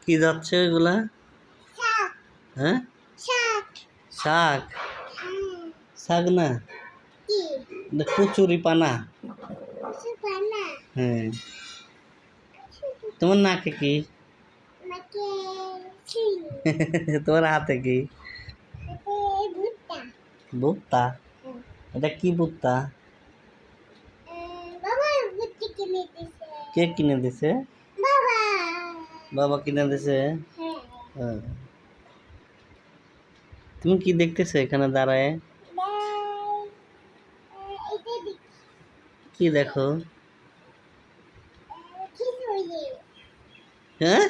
কি যাচ্ছে ওইগুলা? হ্যাঁ, শাক। শাক না, এটা কচুরি পানা। হ্যাঁ, তোমার নাকে কি? তোমার হাতে কি? ভুট্টা। এটা কি ভুট্টা? কে কিনে দিছে? বাবা কিনে দিছে। হ্যাঁ। তুমি কি দেখতেছো এখানে দাঁড়ায়? কি দেখো? হ্যাঁ,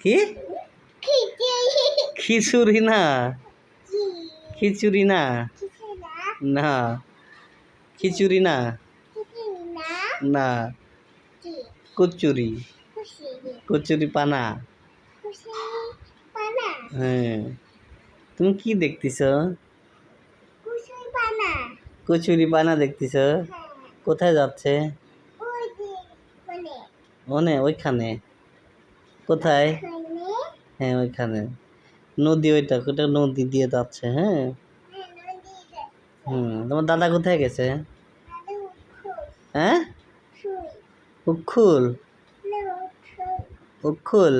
কি? খিচুড়ি না, খিচুড়ি না, না খিচুড়ি না, না কচুরি, কচুরি পানা। হ্যাঁ, তুমি কি দেখতেছ? কচুরি পানা দেখতেছ? কোথায় যাচ্ছে? মনে ওইখানে। কোথায়? হ্যাঁ, ওইখানে নদী, ওইটা ওটা নদী দিয়ে যাচ্ছে। হ্যাঁ। তোমার দাদা কোথায় গেছে? হ্যাঁ, উক্ষুল। উক্ষুল,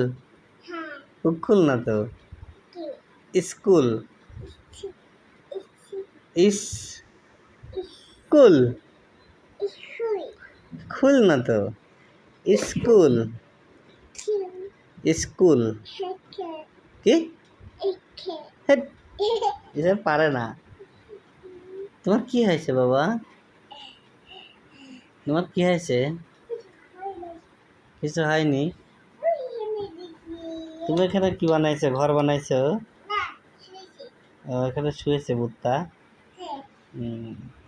উক্ষুল না তো, স্কুল। স্কুল, খুল না তো, স্কুল। স্কুল কি? হেৎ, এসব পারে না। তোমার কি হয়েছে বাবা? তোমার কি হয়েছে? কিছু হয়নি। তুমি এখানে কি বানাইছো? ঘর বানাইছো? এখানে শুয়েছে ভূতটা।